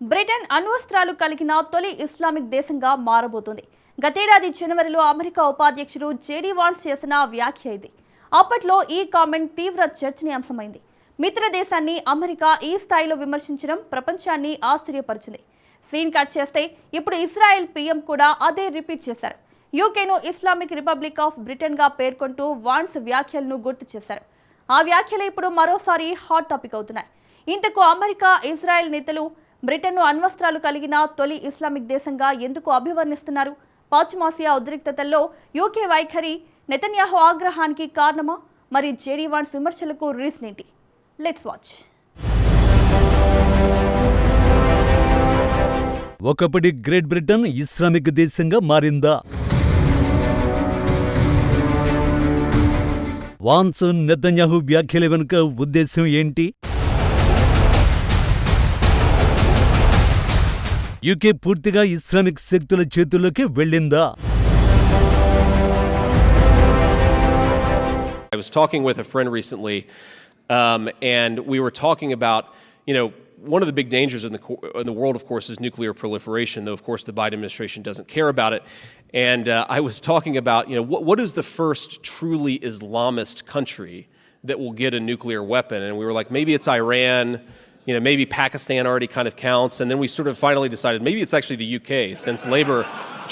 Britain అణ్వస్త్రాలు కలిగిన తొలి Islamic దేశంగా మారబోతోంది. గతేడాది జనవరిలో అమెరికా ఉపాధ్యక్షుడు జేడీ వాన్స్ చేసిన వ్యాఖ్య ఇది. అప్పట్లో ఈ కామెంట్ తీవ్ర చర్చనీయాంశమైంది. మిత్ర దేశాన్ని అమెరికా ఈ స్థాయిలో విమర్శించడం ప్రపంచాన్ని ఆశ్చర్యపరిచింది. సీన్ కట్ చేస్తే ఇప్పుడు ఇజ్రాయెల్ పీఎం కూడా అదే రిపీట్ చేశారు. యూకేను ఇస్లామిక్ రిపబ్లిక్ ఆఫ్ బ్రిటన్ గా పేర్కొంటూ వాన్స్ వ్యాఖ్యలను గుర్తు చేశారు. ఆ వ్యాఖ్యలు ఇప్పుడు మరోసారి హాట్ టాపిక్ అవుతున్నాయి. ఇంతకు అమెరికా, ఇజ్రాయెల్ నేతలు బ్రిటన్ను అణ్వస్త్రాలు కలిగిన తొలి ఇస్లామిక్ దేశంగా ఎందుకు అభివర్ణిస్తున్నారు? పశ్చిమాసియా ఉద్రిక్తతల్లో యూకే వైఖరి నెతన్యాహు ఆగ్రహానికి కారణమా? మరి జేడీ వాన్స్ విమర్శలకు రీజన్ ఏంటి? Let's watch. ఒకప్పటి గ్రేట్ బ్రిటన్ ఇస్లామిక్ దేశంగా మారిందా? వాన్స్, నెతన్యాహు వ్యాఖ్యల వెనుక ఉద్దేశం ఏంటి? యూకే పూర్తిగా ఇస్లామిక్ శక్తుల చేతుల్లోకి వెళ్ళిందా? I was talking with a friend recently, and we were talking about, one of the big dangers in the world, of course, is nuclear proliferation, though, of course, the Biden administration doesn't care about it. And I was talking about, what is the first truly Islamist country that will get a nuclear weapon? And we were like, maybe it's Iran, maybe Pakistan already kind of counts. And then we sort of finally decided maybe it's actually the UK, since Labour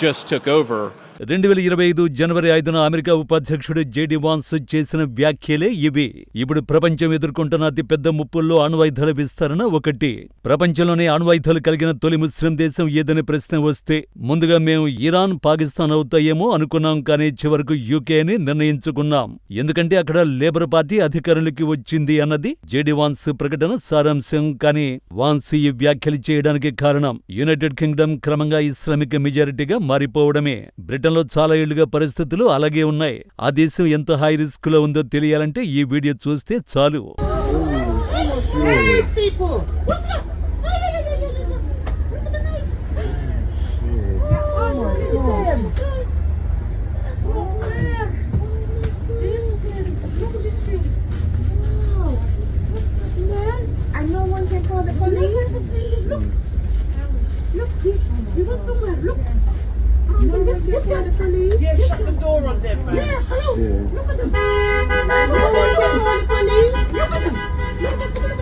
just took over. 2025 January 5న America ఉపాధ్యక్షుడు JD Vance చేసిన వ్యాఖ్యలే ఇవి. ఇప్పుడు ప్రపంచం ఎదుర్కొంటున్న అతిపెద్ద ముప్పుల్లో అణ్వాయుధాల విస్తరణ ఒకటి. ప్రపంచంలోనే అణ్వాయుధాలు కలిగిన తొలి ముస్లిం దేశం ఏదనే ప్రశ్న వస్తే ముందుగా మేము ఇరాన్, పాకిస్తాన్ అవుతాయేమో అనుకున్నాం. కానీ చివరకు యూకే అని నిర్ణయించుకున్నాం. ఎందుకంటే అక్కడ లేబర్ పార్టీ అధికారంలోకి వచ్చింది అన్నది జేడీ వాన్స్ ప్రకటన సారాంశం. కానీ వాన్స్ ఈ వ్యాఖ్యలు చేయడానికి కారణం యునైటెడ్ కింగ్డమ్ క్రమంగా ఇస్లామిక్ మెజారిటీగా మారిపోవడమే. బ్రిటన్లో చాలా ఏళ్లుగా పరిస్థితులు అలాగే ఉన్నాయి. ఆ దేశం ఎంత హై రిస్క్ లో ఉందో తెలియాలంటే ఈ వీడియో చూస్తే చాలు. This guy, the police. Yeah, shut the door on them, man. Yeah, hello. Look at them. Look at them.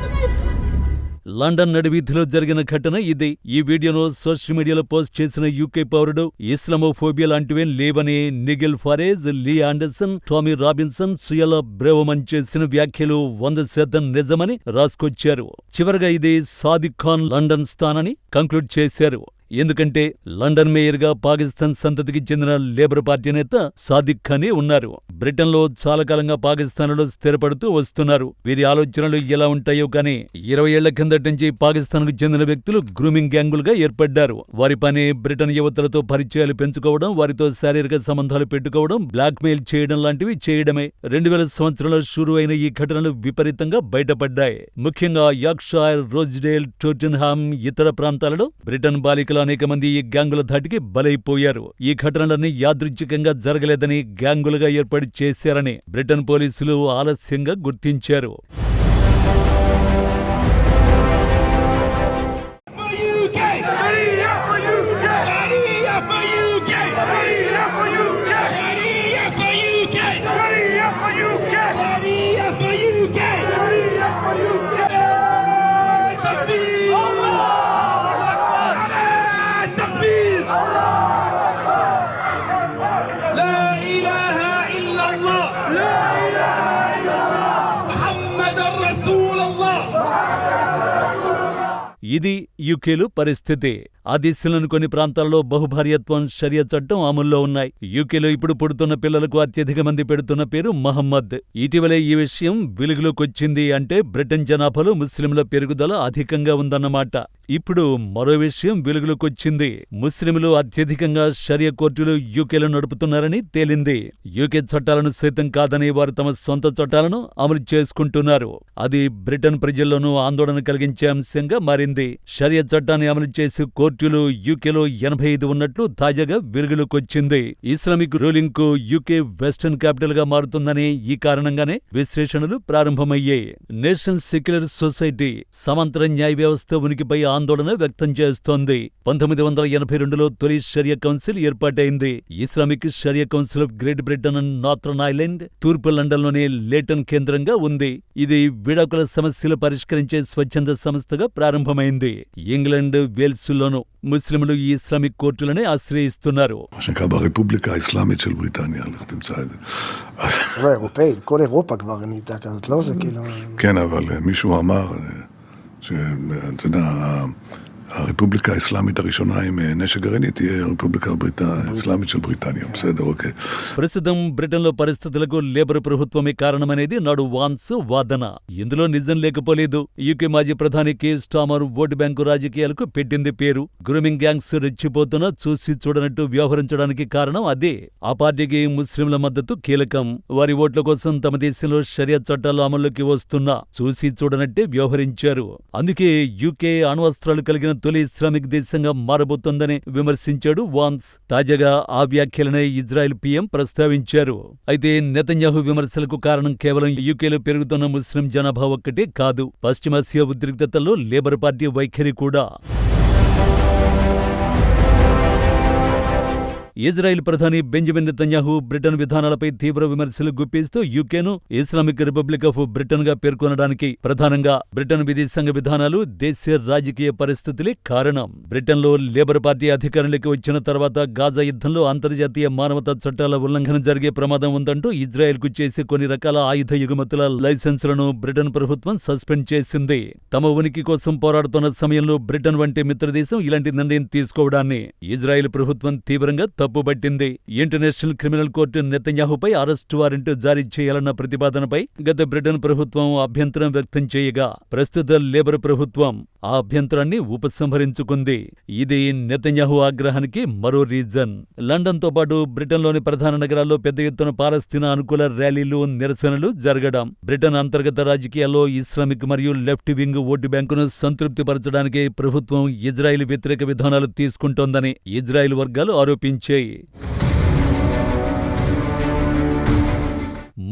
London నడివీధిలో జరిగిన ఘటన ఇది. ఈ వీడియోను సోషల్ మీడియాలో పోస్ట్ చేసిన యూకే పౌరుడు ఇస్లామోఫోబియా లాంటివేం లేవని నిగిల్ ఫరేజ్, లీ ఆండర్సన్, టామీ రాబిన్సన్, సుయలా బ్రేవమన్ చేసిన వ్యాఖ్యలు 100% నిజమని రాసుకొచ్చారు. చివరగా ఇది సాదిక్ ఖాన్ లండన్ స్థానాన్ని కంక్లూడ్ చేశారు. ఎందుకంటే లండన్ మేయర్గా పాకిస్తాన్ సంతతికి చెందిన లేబర్ పార్టీ నేత సాదిక్ ఖానే ఉన్నారు. బ్రిటన్లో చాలా కాలంగా పాకిస్తాన్లో స్థిరపడుతూ వస్తున్నారు. వీరి ఆలోచనలు ఎలా ఉంటాయో కానీ 20 ఏళ్ల కిందటి నుంచి పాకిస్తాన్కు చెందిన వ్యక్తులు గ్రూమింగ్ గ్యాంగులుగా ఏర్పడ్డారు. వారి పని బ్రిటన్ యువతలతో పరిచయాలు పెంచుకోవడం, వారితో శారీరక సంబంధాలు పెట్టుకోవడం, బ్లాక్మెయిల్ చేయడం లాంటివి చేయడమే. 2000 సంవత్సరంలో షురు అయిన ఈ ఘటనలు విపరీతంగా బయటపడ్డాయి. ముఖ్యంగా యార్క్షైర్, రోజ్డేల్, టోటెన్హామ్, ఇతర ప్రాంతాలలో బ్రిటన్ బాలికలు అనేక మంది ఈ గ్యాంగుల ధాటికి బలైపోయారు. ఈ ఘటనలన్నీ యాదృచ్ఛికంగా జరగలేదని, గ్యాంగులుగా ఏర్పాటు చేశారని బ్రిటన్ పోలీసులు ఆలస్యంగా గుర్తించారు. ఇది యూకేలో పరిస్థితి. ఆ దేశంలోని కొన్ని ప్రాంతాల్లో బహుభార్యత్వం, షరియా చట్టం అమల్లో ఉన్నాయి. యూకేలో ఇప్పుడు పుడుతున్న పిల్లలకు అత్యధిక మంది పెడుతున్న పేరు మహమ్మద్. ఇటీవలే ఈ విషయం వెలుగులోకొచ్చింది. అంటే బ్రిటన్ జనాభాలో ముస్లింల పెరుగుదల అధికంగా ఉందన్నమాట. ఇప్పుడు మరో విషయం వెలుగులోకొచ్చింది. ముస్లింలు అత్యధికంగా షరియా కోర్టులు యూకేలో నడుపుతున్నారని తేలింది. యూకే చట్టాలను సైతం కాదని వారు తమ సొంత చట్టాలను అమలు చేసుకుంటున్నారు. అది బ్రిటన్ ప్రజల్లోనూ ఆందోళన కలిగించే అంశంగా మారింది. షరియా చట్టాన్ని అమలు చేసి కోర్టు కోర్టులు యూకేలో 85 ఉన్నట్లు తాజాగా వెలుగులోకొచ్చింది. ఇస్లామిక్ రూలింగ్ కు యూకే వెస్టర్న్ క్యాపిటల్ గా మారుతుందనే ఈ కారణంగానే విశ్లేషణలు ప్రారంభమయ్యాయి. నేషనల్ సెక్యులర్ సొసైటీ సమాంతర న్యాయ వ్యవస్థ ఉనికిపై ఆందోళన వ్యక్తం చేస్తోంది. 1982లో తొలి షరియా కౌన్సిల్ ఏర్పాటైంది. Islamic sharia council of Great Britain and Northern Ireland తూర్పు లండన్లోని లేటన్ కేంద్రంగా ఉంది. ఇది విడాకుల సమస్యలు పరిష్కరించే స్వచ్ఛంద సంస్థగా ప్రారంభమైంది. ఇంగ్లాండ్, వేల్స్లోనూ ముస్లింలు ఈ ఇస్లామిక్ కోర్టులనే ఆశ్రయిస్తున్నారు. מה שנקרא ברפובליקה האסלאמית של בריטניה, לך תמצא את זה. לא אירופאית, כל אירופה כבר נהייתה כזאת, לא זה כאילו... כן, אבל מישהו אמר שאתה יודע, הרפובליקה האסלאמית הראשונה עם נשק גרעיני תהיה הרפובליקה האסלאמית של בריטניה, בסדר, אוקיי. ప్రస్తుతం బ్రిటన్లో పరిస్థితులకు లేబర్ ప్రభుత్వమే కారణమనేది నాడు వాన్స్ వాదన. ఇందులో నిజం లేకపోలేదు. యూకే మాజీ ప్రధాని కేర్ స్టార్మర్ ఓటు బ్యాంకు రాజకీయాలకు పెట్టింది పేరు. గ్రూమింగ్ గ్యాంగ్స్ రెచ్చిపోతున్నా చూసి చూడనట్టు వ్యవహరించడానికి కారణం అదే. ఆ పార్టీకి ముస్లింల మద్దతు కీలకం. వారి ఓట్ల కోసం తమ దేశంలో షరియా చట్టాలు అమల్లోకి వస్తున్నా చూసి చూడనట్టే వ్యవహరించారు. అందుకే యూకే అణ్వస్త్రాలు కలిగిన తొలి ఇస్లామిక్ దేశంగా మారబోతోందని విమర్శించాడు వాన్స్. తాజాగా ఆ వ్యాఖ్యలనే ఇజ్రాయెల్ పీఎం ప్రస్తావించారు. అయితే నెతన్యాహు విమర్శలకు కారణం కేవలం యూకేలో పెరుగుతున్న ముస్లిం జనాభా ఒక్కటే కాదు. పశ్చిమాసియా ఉద్రిక్తతల్లో లేబర్ పార్టీ వైఖరి కూడా. ఇజ్రాయెల్ ప్రధాని బెంజమిన్ నెతన్యాహు బ్రిటన్ విధానాలపై తీవ్ర విమర్శలు గుప్పిస్తూ యూకేను ఇస్లామిక్ రిపబ్లిక్ ఆఫ్ బ్రిటన్ గా పేర్కొనడానికి ప్రధానంగా బ్రిటన్ విదేశాంగ విధానాలు, దేశ రాజకీయ పరిస్థితులే కారణం. బ్రిటన్లో లేబర్ పార్టీ అధికారంలోకి వచ్చిన తర్వాత గాజా యుద్ధంలో అంతర్జాతీయ మానవతా చట్టాల ఉల్లంఘన జరిగే ప్రమాదం ఉందంటూ ఇజ్రాయెల్కు చేసే కొన్ని రకాల ఆయుధ ఎగుమతుల లైసెన్సులను బ్రిటన్ ప్రభుత్వం సస్పెండ్ చేసింది. తమ ఉనికి కోసం పోరాడుతున్న సమయంలో బ్రిటన్ వంటి మిత్రదేశం ఇలాంటి నిర్ణయం తీసుకోవడాన్ని ఇజ్రాయెల్ ప్రభుత్వం తీవ్రంగా తప్పుబట్టింది. ఇంటర్నేషనల్ క్రిమినల్ కోర్టు నెతన్యాహుపై అరెస్టు వారెంట్ జారీ చేయాలన్న ప్రతిపాదనపై గత బ్రిటన్ ప్రభుత్వం అభ్యంతరం వ్యక్తం చేయగా ప్రస్తుత లేబర్ ప్రభుత్వం ఆ అభ్యంతరాన్ని ఉపసంహరించుకుంది. ఇది నెతన్యాహు ఆగ్రహానికి మరో రీజన్. లండన్తో పాటు బ్రిటన్లోని ప్రధాన నగరాల్లో పెద్ద ఎత్తున పాలస్తీనా అనుకూల ర్యాలీలు, నిరసనలు జరగడం, బ్రిటన్ అంతర్గత రాజకీయాల్లో ఇస్లామిక్ మరియు లెఫ్ట్ వింగ్ ఓటు బ్యాంకును సంతృప్తిపరచడానికి ప్రభుత్వం ఇజ్రాయెల్ వ్యతిరేక విధానాలు తీసుకుంటోందని ఇజ్రాయెల్ వర్గాలు ఆరోపించాయి.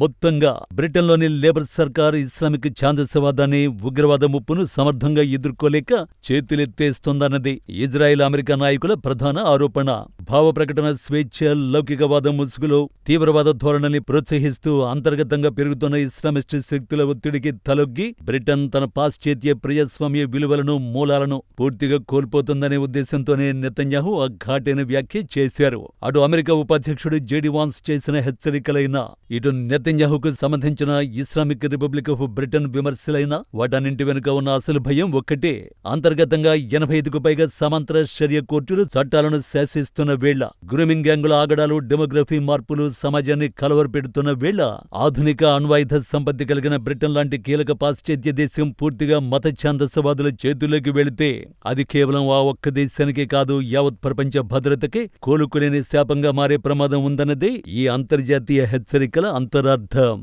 మొత్తంగా బ్రిటన్లోని లేబర్ సర్కార్ ఇస్లామిక్ ఛాందసవాదాన్ని, ఉగ్రవాద ముప్పును సమర్థంగా ఎదుర్కోలేక చేతులెత్తేస్తోందన్నది ఇజ్రాయెల్, అమెరికా నాయకుల ప్రధాన ఆరోపణ. భావ ప్రకటన స్వేచ్ఛ, లౌకికవాద ముసుగులో తీవ్రవాద ధోరణిని ప్రోత్సహిస్తూ అంతర్గతంగా పెరుగుతున్న ఇస్లామిస్ట్ శక్తుల ఒత్తిడికి తలొగ్గి బ్రిటన్ తన పాశ్చాత్య ప్రజాస్వామ్య విలువలను, మూలాలను పూర్తిగా కోల్పోతుందనే ఉద్దేశంతోనే నెతన్యాహు ఆ ఘాటైన వ్యాఖ్య చేశారు. అటు అమెరికా ఉపాధ్యక్షుడు జేడీ వాన్స్ చేసిన హెచ్చరికలైనా, ఇటు నెతన్యాహుకు సంబంధించిన ఇస్లామిక్ రిపబ్లిక్ ఆఫ్ బ్రిటన్ విమర్శలైనా వాటన్నింటి వెనుక ఉన్న అసలు భయం ఒక్కటే. అంతర్గతంగా 85కు పైగా సమాంతర షరియా కోర్టులు చట్టాలను శాసిస్తున్న వేళ, గ్రూమింగ్ గ్యాంగుల ఆగడాలు, డెమోగ్రఫీ మార్పులు సమాజాన్ని కలవరపెడుతున్న వేళ, ఆధునిక అణ్వాయుధ సంపత్తి కలిగిన బ్రిటన్ లాంటి కీలక పాశ్చాత్య దేశం పూర్తిగా మత ఛాందసవాదుల చేతుల్లోకి వెళితే అది కేవలం ఆ ఒక్క దేశానికే కాదు, యావత్ ప్రపంచ భద్రతకే కోలుకులేని శాపంగా మారే ప్రమాదం ఉందన్నదే ఈ అంతర్జాతీయ హెచ్చరికల అంతరార్థం.